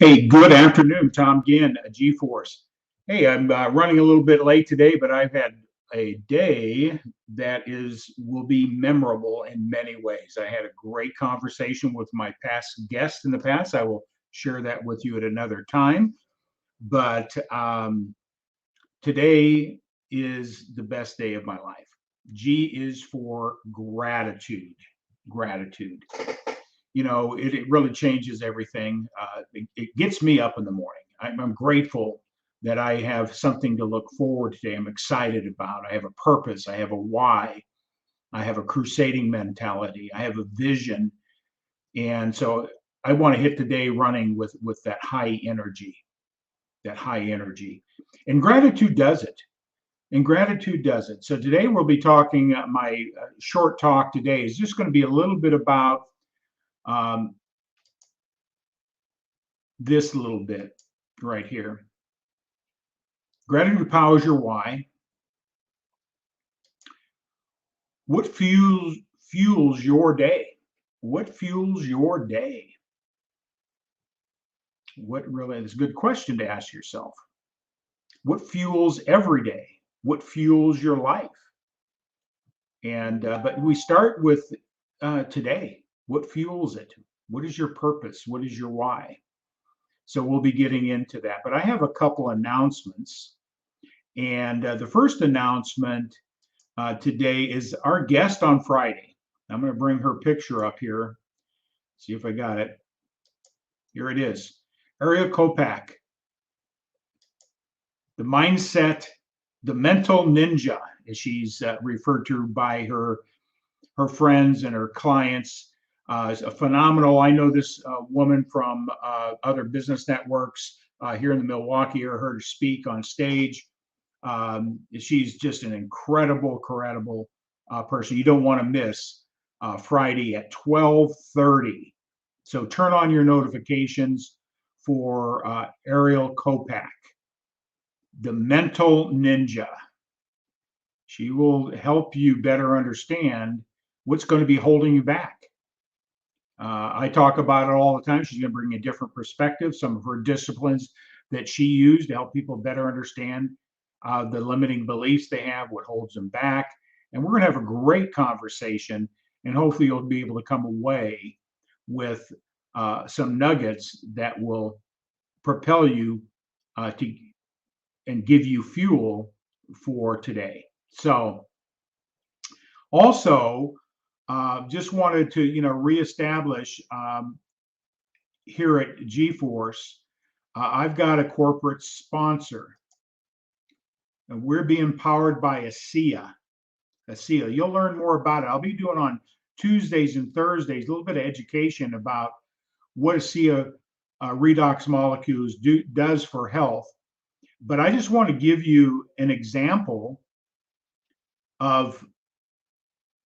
Hey, good afternoon, Tom Ginn, G-Force. Hey, I'm running a little bit late today, but I've had a day that will be memorable in many ways. I had a great conversation with my past guest in the past. I will share that with you at another time. But today is the best day of my life. G is for gratitude. Gratitude. It really changes everything. It gets me up in the morning. I'm grateful that I have something to look forward to. I'm excited about. I have a purpose. I have a why. I have a crusading mentality. I have a vision, and so I want to hit the day running with that high energy. That high energy, and gratitude does it. And gratitude does it. So today we'll be talking. My short talk today is just going to be a little bit about um, this little bit right here. Gratitude powers your why. What fuels your day? What fuels your day? What really is a good question to ask yourself. What fuels every day? What fuels your life? And but we start with today. What fuels it? What is your purpose? What is your why? So we'll be getting into that. But I have a couple announcements. And the first announcement today is our guest on Friday. I'm going to bring her picture up here. See if I got it. Here it is. Ariel Kopac, the mindset, the mental ninja, as she's referred to by her friends and her clients. Is a phenomenal. I know this woman from other business networks here in the Milwaukee area. Heard her speak on stage. She's just an incredible person. You don't want to miss Friday at 12:30. So turn on your notifications for Ariel Kopac, the mental ninja. She will help you better understand what's going to be holding you back. I talk about it all the time. She's going to bring a different perspective, some of her disciplines that she used to help people better understand the limiting beliefs they have, what holds them back. And we're going to have a great conversation, and hopefully you'll be able to come away with some nuggets that will propel you to and give you fuel for today. So also just wanted to reestablish here at G-Force, I've got a corporate sponsor. And we're being powered by ASEA. ASEA. You'll learn more about it. I'll be doing on Tuesdays and Thursdays a little bit of education about what ASEA redox molecules does for health. But I just want to give you an example of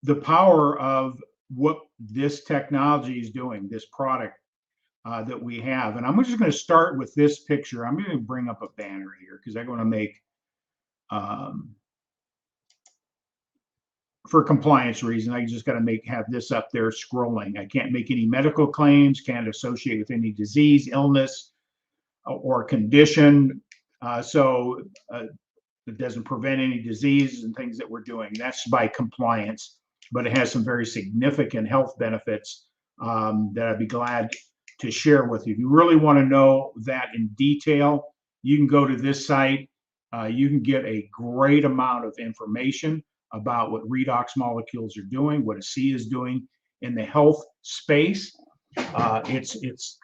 the power of what this technology is doing, this product that we have. And I'm just going to start with this picture. I'm going to bring up a banner here because I want to make for compliance reason, I just got to have this up there scrolling. I can't make any medical claims, can't associate with any disease, illness, or condition. So it doesn't prevent any diseases and things that we're doing. That's by compliance, but it has some very significant health benefits that I'd be glad to share with you. If you really want to know that in detail, you can go to this site. You can get a great amount of information about what redox molecules are doing, what ASEA is doing in the health space. It's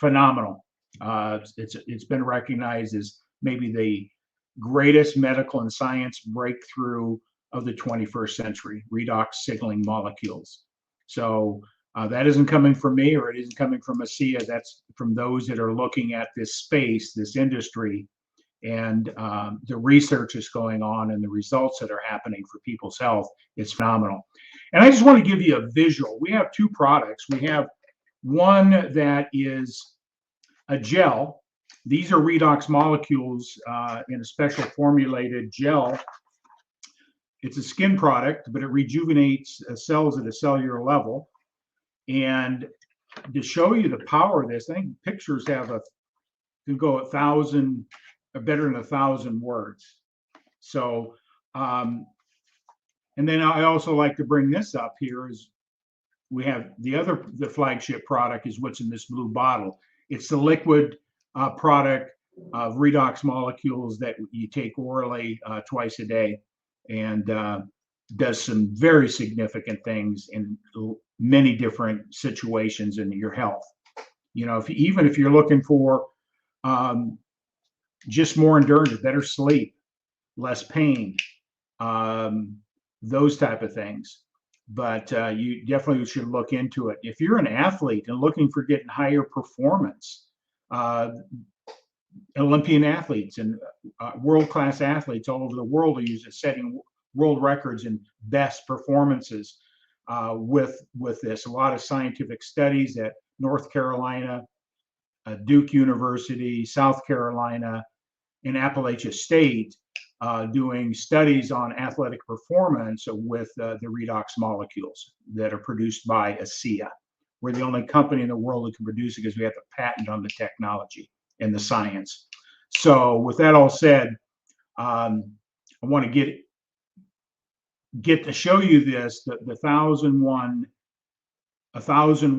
phenomenal. It's been recognized as maybe the greatest medical and science breakthrough of the 21st century, redox signaling molecules. So that isn't coming from me, or it isn't coming from ASEA. That's from those that are looking at this space, this industry, and the research is going on and the results that are happening for people's health. It's phenomenal. And I just want to give you a visual. We have two products. We have one that is a gel. These are redox molecules in a special formulated gel. It's a skin product, but it rejuvenates cells at a cellular level. And to show you the power of this, I think pictures can go 1,000 or better than 1,000 words. So, and then I also like to bring this up here is we have the flagship product is what's in this blue bottle. It's the liquid product of redox molecules that you take orally twice a day, and does some very significant things in many different situations in your health. You know, even if you're looking for just more endurance, better sleep, less pain, those type of things. But you definitely should look into it. If you're an athlete and looking for getting higher performance, Olympian athletes and world-class athletes all over the world are using setting world records and best performances with this. A lot of scientific studies at North Carolina, Duke University, South Carolina, and Appalachia State doing studies on athletic performance with the redox molecules that are produced by ASEA. We're the only company in the world that can produce it because we have a patent on the technology and the science. So with that all said, I want to get to show you this, the 1,000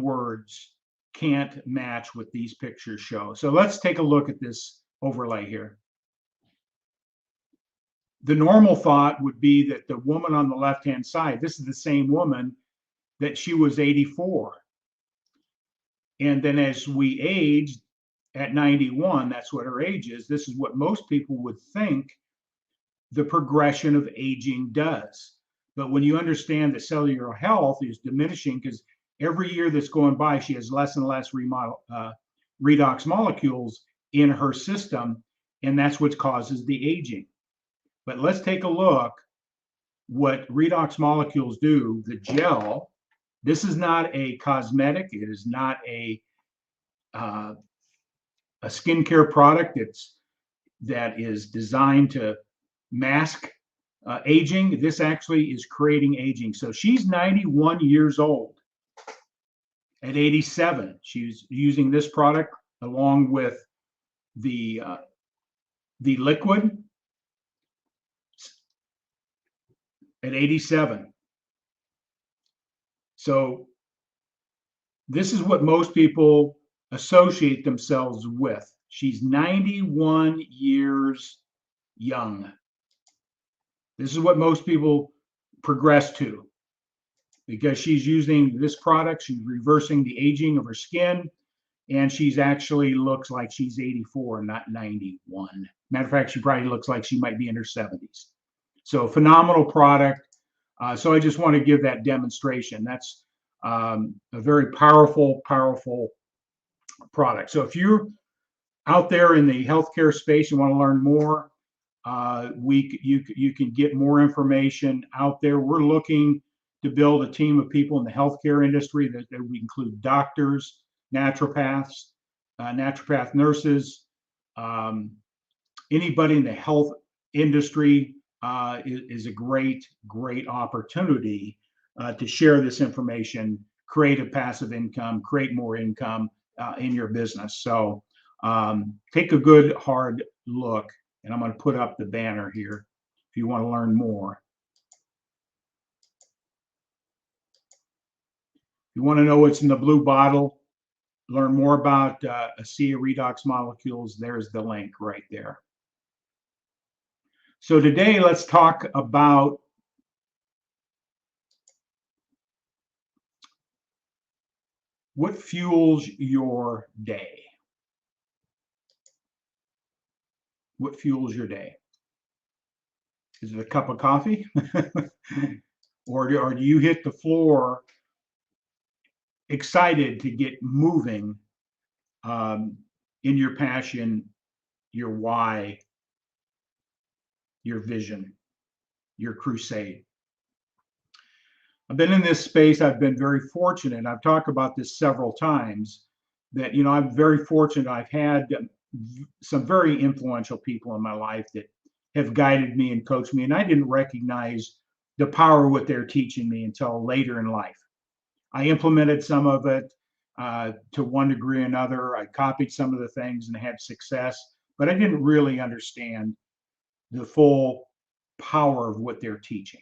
words can't match what these pictures show. So let's take a look at this overlay here. The normal thought would be that the woman on the left-hand side, this is the same woman that she was 84. And then as we aged at 91, that's what her age is. This is what most people would think the progression of aging does. But when you understand that cellular health is diminishing, because every year that's going by, she has less and less redox molecules in her system, and that's what causes the aging. But let's take a look what redox molecules do. The gel, this is not a cosmetic. It is not a skincare product that is designed to mask aging. This actually is creating aging. So she's 91 years old. At 87, she's using this product along with the liquid. At 87. So this is what most people associate themselves with. She's 91 years young. This is what most people progress to because she's using this product. She's reversing the aging of her skin, and she's actually looks like she's 84, not 91. Matter of fact, she probably looks like she might be in her 70s. So phenomenal product. So I just want to give that demonstration. That's a very powerful product. So if you're out there in the healthcare space and want to learn more, you can get more information out there. We're looking to build a team of people in the healthcare industry that we include doctors, naturopaths, naturopath nurses, anybody in the health industry. Is a great opportunity to share this information, create a passive income, create more income in your business. So take a good hard look, and I'm going to put up the banner here if you want to learn more. If you want to know what's in the blue bottle, learn more about ASEA redox molecules, there's the link right there. So today, let's talk about what fuels your day. What fuels your day? Is it a cup of coffee? or do you hit the floor excited to get moving in your passion, your why, your vision, your crusade? I've been in this space. I've been very fortunate. I've talked about this several times that, you know, I'm very fortunate. I've had some very influential people in my life that have guided me and coached me, and I didn't recognize the power of what they're teaching me until later in life. I implemented some of it. to one degree or another. I copied some of the things and had success, but I didn't really understand the full power of what they're teaching.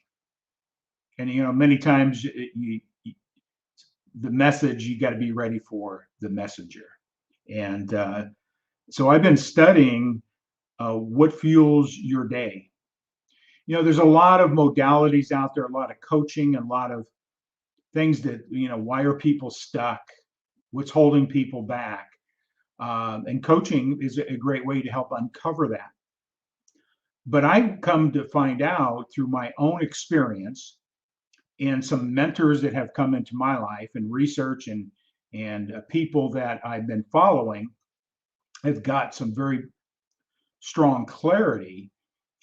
And many times the message, you got to be ready for the messenger. And so I've been studying what fuels your day. There's a lot of modalities out there, a lot of coaching, a lot of things that, why are people stuck? What's holding people back? And coaching is a great way to help uncover that. But I come to find out through my own experience and some mentors that have come into my life and research and people that I've been following have got some very strong clarity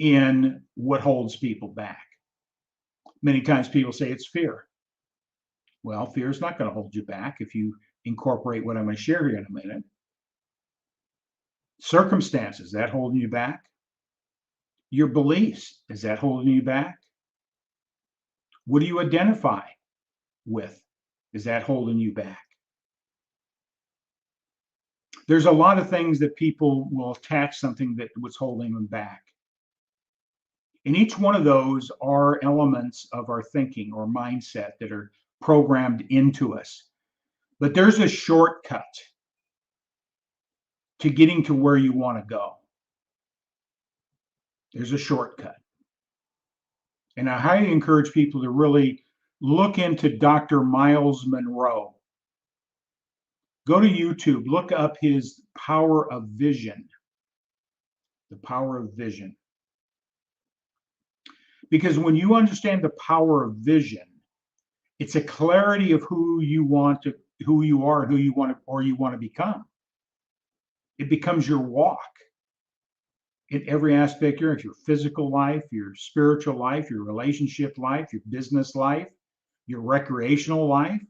in what holds people back. Many times people say it's fear. Well, fear is not going to hold you back if you incorporate what I'm going to share here in a minute. Circumstances, that holding you back? Your beliefs, is that holding you back? What do you identify with? Is that holding you back? There's a lot of things that people will attach something that was holding them back. And each one of those are elements of our thinking or mindset that are programmed into us. But there's a shortcut to getting to where you want to go. There's a shortcut. And I highly encourage people to really look into Dr. Miles Monroe. Go to YouTube, look up his power of vision. The power of vision. Because when you understand the power of vision, it's a clarity of who you are, and who you want to become. It becomes your walk in every aspect of your physical life, your spiritual life, your relationship life, your business life, your recreational life.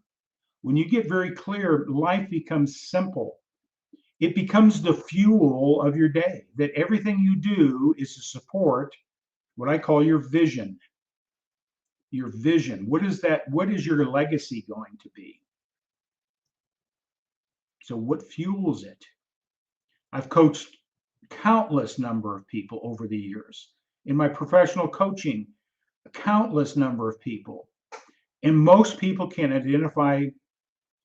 When you get very clear, life becomes simple. It becomes the fuel of your day, that everything you do is to support what I call your vision. Your vision. What is that? What is your legacy going to be? So what fuels it? I've coached countless number of people over the years. In my professional coaching, a countless number of people. And most people can identify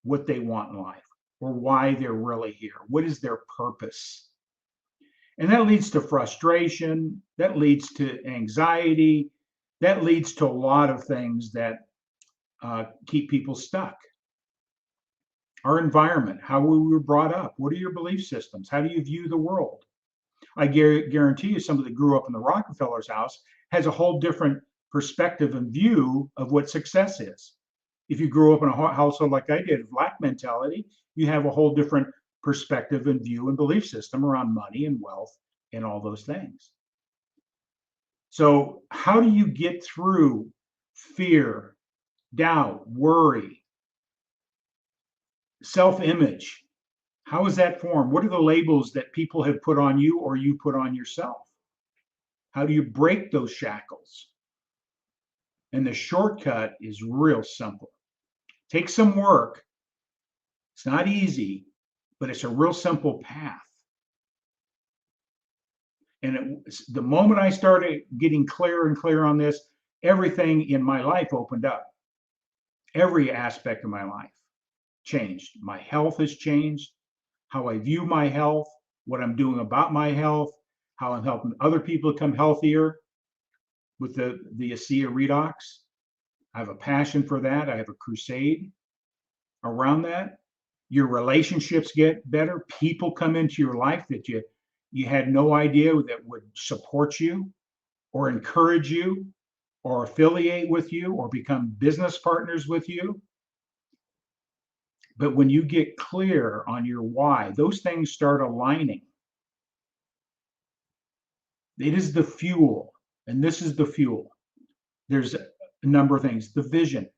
what they want in life or why they're really here. What is their purpose? And that leads to frustration. That leads to anxiety. That leads to a lot of things that keep people stuck. Our environment, how we were brought up. What are your belief systems? How do you view the world? I guarantee you somebody that grew up in the Rockefeller's house has a whole different perspective and view of what success is. If you grew up in a household like I did, black mentality, you have a whole different perspective and view and belief system around money and wealth and all those things. So how do you get through fear, doubt, worry, self-image? How is that formed? What are the labels that people have put on you or you put on yourself? How do you break those shackles? And the shortcut is real simple. Take some work. It's not easy, but it's a real simple path. And the moment I started getting clearer and clearer on this, everything in my life opened up. Every aspect of my life changed. My health has changed. How I view my health, what I'm doing about my health, how I'm helping other people become healthier with the ASEA redox. I have a passion for that. I have a crusade around that. Your relationships get better. People come into your life that you had no idea that would support you or encourage you or affiliate with you or become business partners with you. But when you get clear on your why, those things start aligning. It is the fuel, and this is the fuel. There's a number of things. The vision.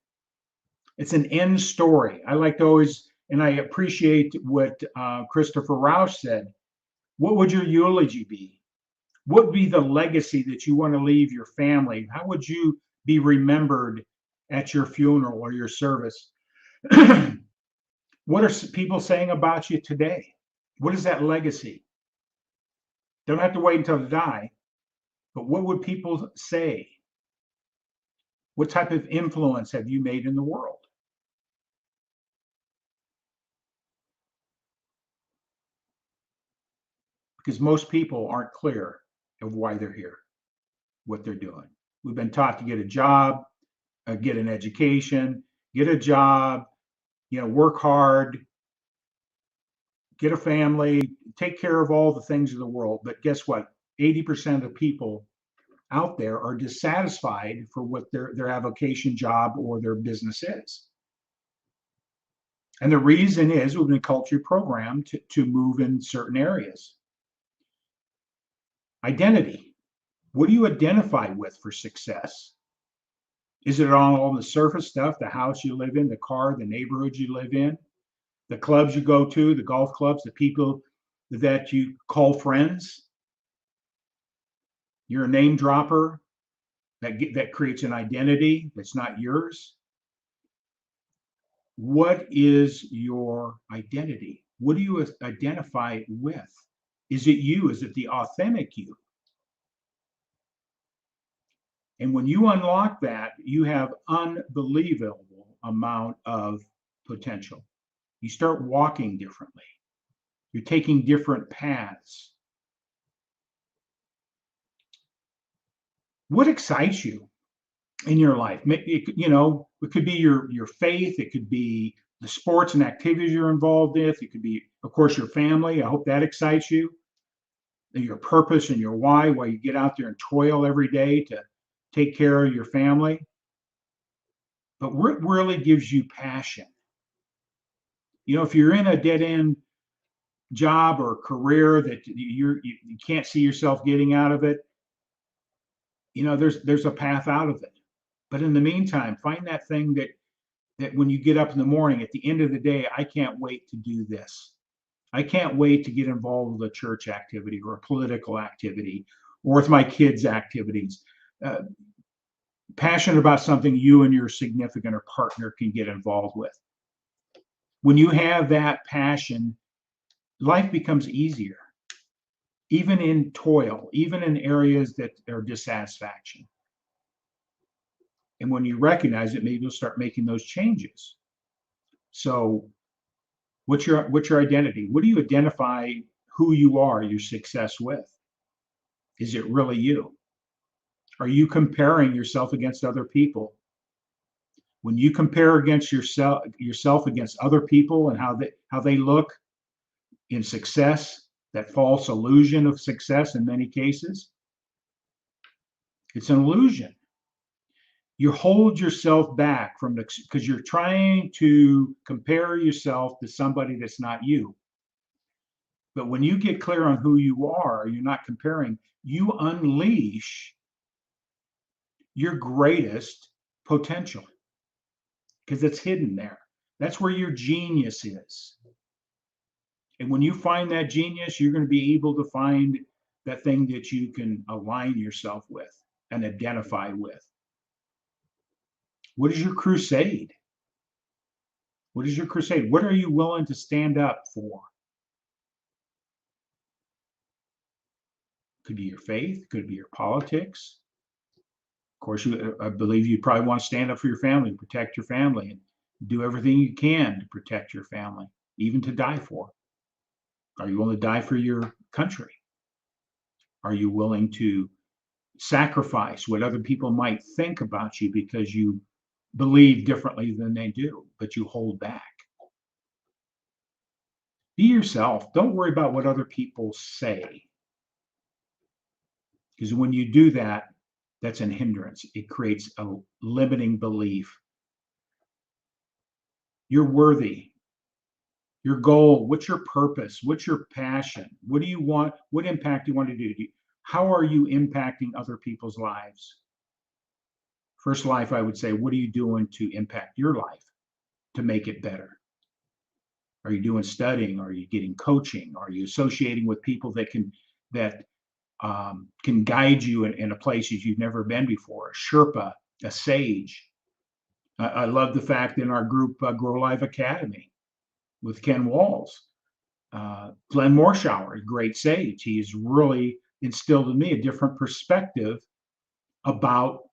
It's an end story. I like to always, and I appreciate what Christopher Rausch said. What would your eulogy be? What would be the legacy that you want to leave your family? How would you be remembered at your funeral or your service? What are people saying about you today? What is that legacy? Don't have to wait until to die, but what would people say? What type of influence have you made in the world? Because most people aren't clear of why they're here, what they're doing. We've been taught to get a job, get an education, get a job, work hard, get a family, take care of all the things of the world. But guess what? 80% of the people out there are dissatisfied for what their avocation job or their business is. And the reason is we've been culturally programmed to move in certain areas. Identity. What do you identify with for success? Is it on all the surface stuff, the house you live in, the car, the neighborhood you live in, the clubs you go to, the golf clubs, the people that you call friends? You're a name dropper that creates an identity that's not yours. What is your identity? What do you identify with? Is it you? Is it the authentic you? And when you unlock that, you have unbelievable amount of potential. You start walking differently. You're taking different paths. What excites you in your life? It could be your faith. It could be the sports and activities you're involved with. It could be, of course, your family. I hope that excites you. Your purpose and your why you get out there and toil every day to take care of your family. But what really gives you passion? If you're in a dead end job or career that you can't see yourself getting out of it, there's a path out of it. But in the meantime, find that thing that when you get up in the morning, at the end of the day, I can't wait to do this. I can't wait to get involved with a church activity or a political activity or with my kids' activities. Passionate about something you and your significant or partner can get involved with. When you have that passion, life becomes easier, even in toil, even in areas that are dissatisfaction. And when you recognize it, maybe you'll start making those changes. So what's your identity? What do you identify who you are, your success with? Is it really you? Are you comparing yourself against other people? When you compare against yourself against other people and how they look in success, that false illusion of success in many cases, it's an illusion. You hold yourself back because you're trying to compare yourself to somebody that's not you. But when you get clear on who you are, you're not comparing, you unleash your greatest potential because it's hidden there. That's where your genius is. And when you find that genius, you're going to be able to find that thing that you can align yourself with and identify with. What is your crusade? What is your crusade? What are you willing to stand up for? Could be your faith, could be your politics. Of course, I believe you probably want to stand up for your family, protect your family, and do everything you can to protect your family, even to die for. Are you willing to die for your country? Are you willing to sacrifice what other people might think about you because you believe differently than they do, but you hold back? Be yourself. Don't worry about what other people say. Because when you do that, that's an hindrance. It creates a limiting belief. You're worthy. Your goal, what's your purpose? What's your passion? What do you want? What impact do you want to do? How are you impacting other people's lives? First life, I would say, what are you doing to impact your life to make it better? Are you doing studying? Are you getting coaching? Are you associating with people that can guide you in a place that you've never been before? A Sherpa, a sage. I love the fact in our group, Grow Life Academy, with Ken Walls. Glenn Morshower, a great sage. He has really instilled in me a different perspective about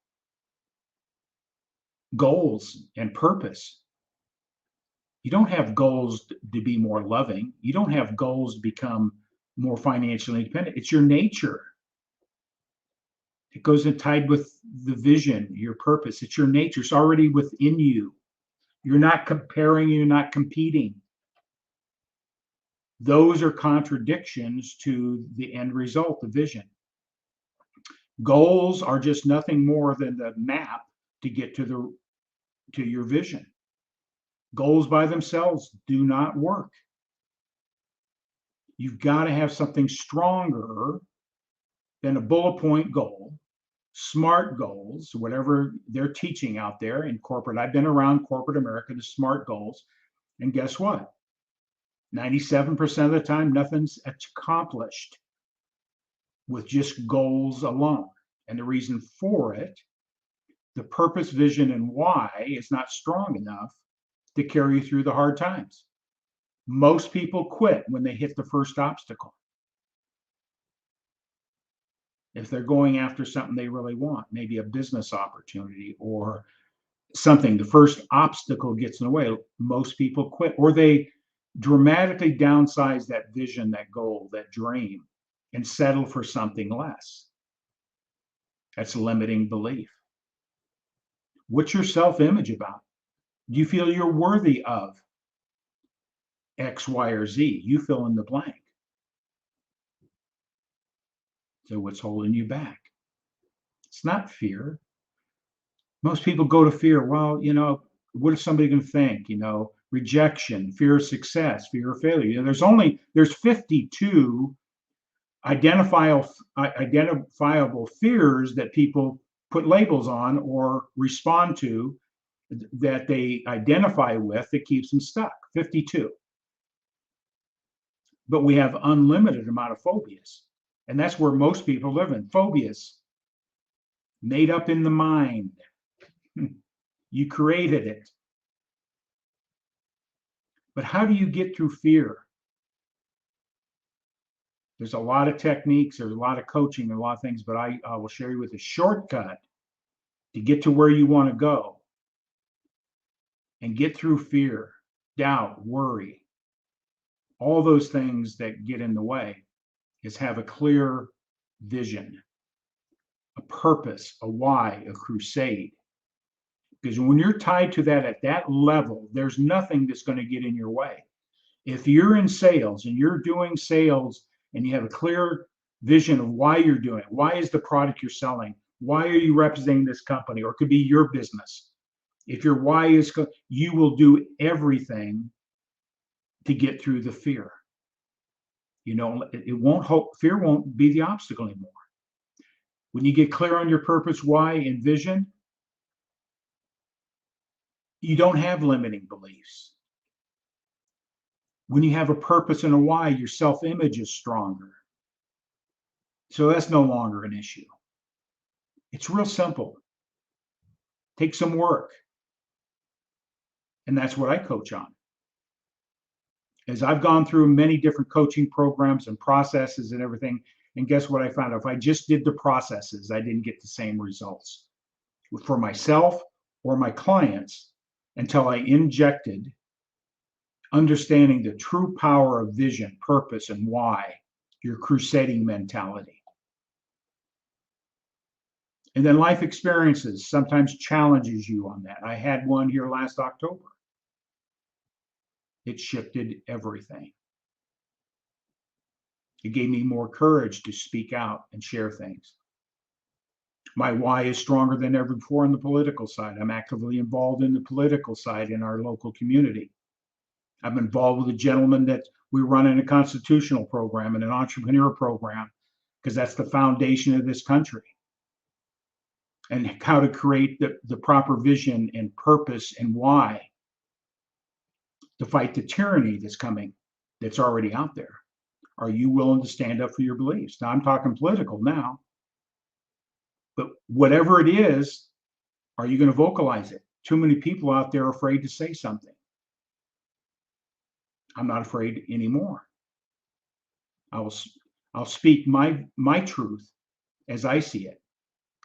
goals and purpose. You don't have goals to be more loving. You don't have goals to become more financially independent. It's your nature. It goes in tied with the vision, your purpose. It's your nature. It's already within you. You're not comparing, you're not competing. Those are contradictions to the end result, the vision. Goals are just nothing more than the map to get to your vision. Goals by themselves do not work. You've got to have something stronger than a bullet point goal, SMART goals, whatever they're teaching out there in corporate. I've been around corporate America, the SMART goals, and guess what? 97% of the time, nothing's accomplished with just goals alone. And the reason for it, the purpose, vision, and why is not strong enough to carry you through the hard times. Most people quit when they hit the first obstacle. If they're going after something they really want, maybe a business opportunity or something, the first obstacle gets in the way, most people quit, or they dramatically downsize that vision, that goal, that dream, and settle for something less. That's limiting belief. What's your self-image about? Do you feel you're worthy of X, Y, or Z? You fill in the blank. So what's holding you back? It's not fear. Most people go to fear. Well, what is somebody going to think? Rejection, fear of success, fear of failure. There's 52 identifiable fears that people put labels on or respond to, that they identify with, that keeps them stuck. 52. But we have unlimited amount of phobias. And that's where most people live in. Phobias made up in the mind. You created it. But how do you get through fear? There's a lot of techniques, there's a lot of coaching, a lot of things, but I will share you with a shortcut to get to where you want to go and get through fear, doubt, worry, all those things that get in the way, is have a clear vision, a purpose, a why, a crusade. Because when you're tied to that at that level, there's nothing that's going to get in your way. If you're in sales and you're doing sales and you have a clear vision of why you're doing it, why is the product you're selling, why are you representing this company, or it could be your business. If your why is, you will do everything to get through the fear. Fear won't be the obstacle anymore. When you get clear on your purpose, why, and vision, you don't have limiting beliefs. When you have a purpose and a why, your self-image is stronger. So that's no longer an issue. It's real simple. Take some work. And that's what I coach on. As I've gone through many different coaching programs and processes and everything, and guess what I found? If I just did the processes, I didn't get the same results for myself or my clients until I injected understanding the true power of vision, purpose, and why, your crusading mentality. And then life experiences sometimes challenges you on that. I had one here last October. It shifted everything. It gave me more courage to speak out and share things. My why is stronger than ever before on the political side. I'm actively involved in the political side in our local community. I'm involved with a gentleman that we run in a constitutional program and an entrepreneur program, because that's the foundation of this country. And how to create the proper vision and purpose and why to fight the tyranny that's coming, that's already out there. Are you willing to stand up for your beliefs? Now I'm talking political now, but whatever it is, are you going to vocalize it? Too many people out there are afraid to say something. I'm not afraid anymore. I'll speak my truth as I see it.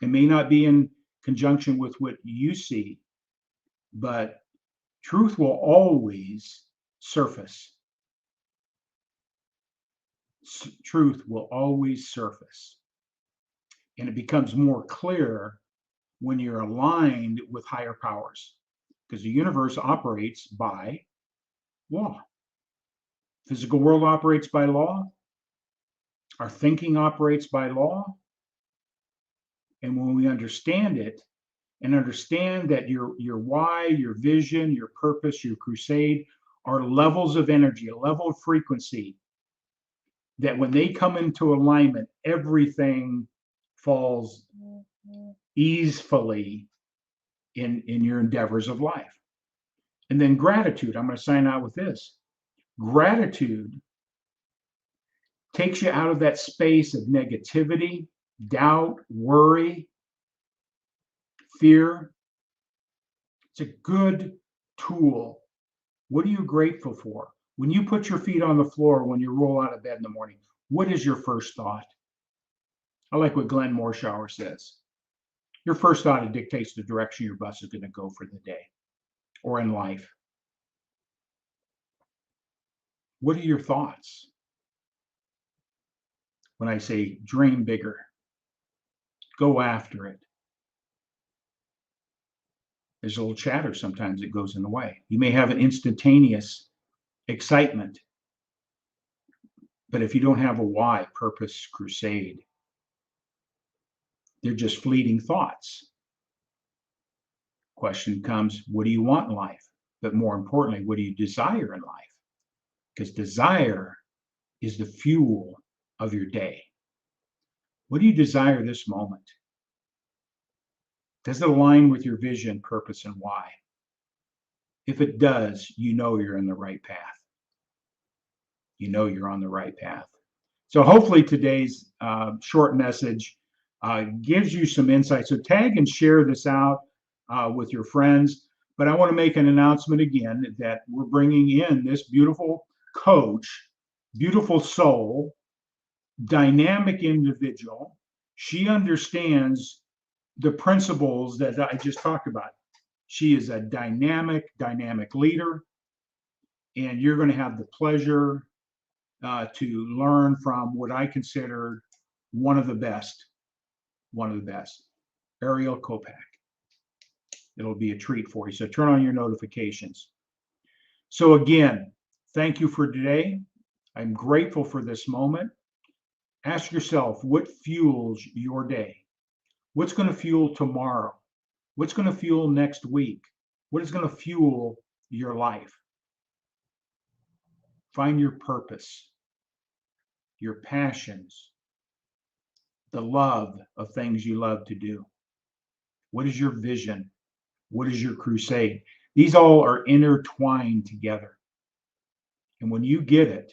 It may not be in conjunction with what you see, but truth will always surface. Truth will always surface. And it becomes more clear when you're aligned with higher powers, because the universe operates by law. Physical world operates by law. Our thinking operates by law. And when we understand it and understand that your why, your vision, your purpose, your crusade are levels of energy, a level of frequency, that when they come into alignment, everything falls easily in your endeavors of life. And then gratitude. I'm going to sign out with this. Gratitude takes you out of that space of negativity, doubt, worry, fear. It's a good tool. What are you grateful for? When you put your feet on the floor, when you roll out of bed in the morning, what is your first thought? I like what Glenn Morshower says. Your first thought, it dictates the direction your bus is going to go for the day or in life. What are your thoughts? When I say dream bigger, go after it. There's a little chatter sometimes that goes in the way. You may have an instantaneous excitement, but if you don't have a why, purpose, crusade, they're just fleeting thoughts. Question comes, what do you want in life? But more importantly, what do you desire in life? Because desire is the fuel of your day. What do you desire this moment? Does it align with your vision, purpose, and why? If it does, you know you're in the right path. You know you're on the right path. So hopefully today's short message gives you some insight. So tag and share this out with your friends. But I want to make an announcement again that we're bringing in this beautiful coach, beautiful soul, dynamic individual. She understands the principles that I just talked about. She is a dynamic leader, and you're going to have the pleasure to learn from what I consider one of the best, Ariel Kopac. It'll be a treat for you. So turn on your notifications. So again, thank you for today. I'm grateful for this moment. Ask yourself, what fuels your day? What's going to fuel tomorrow? What's going to fuel next week? What is going to fuel your life? Find your purpose, your passions, the love of things you love to do. What is your vision? What is your crusade? These all are intertwined together. And when you get it,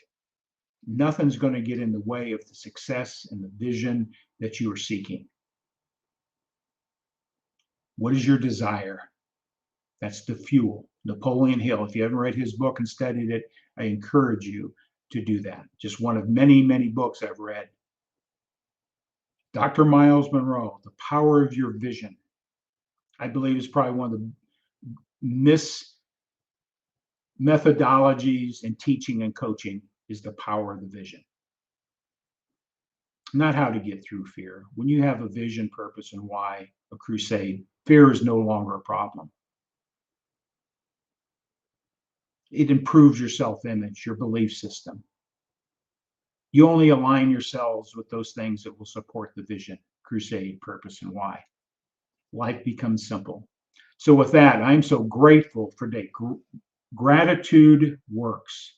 nothing's going to get in the way of the success and the vision that you are seeking. What is your desire? That's the fuel. Napoleon Hill. If you haven't read his book and studied it, I encourage you to do that. Just one of many, many books I've read. Dr. Miles Monroe, The Power of Your Vision. I believe is probably one of the methodologies in teaching and coaching is the power of the vision. Not how to get through fear. When you have a vision, purpose, and why, a crusade, fear is no longer a problem. It improves your self-image, your belief system. You only align yourselves with those things that will support the vision, crusade, purpose, and why. Life becomes simple. So with that, I'm so grateful for today. Gratitude works.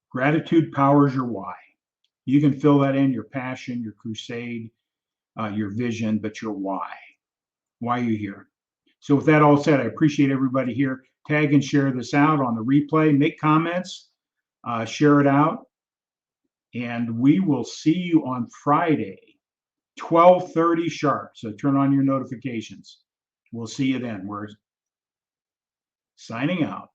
Gratitude powers your why. You can fill that in, your passion, your crusade, your vision, but your why. Why are you here? So with that all said, I appreciate everybody here. Tag and share this out on the replay. Make comments, share it out. And we will see you on Friday, 12:30 sharp. So turn on your notifications. We'll see you then. signing out.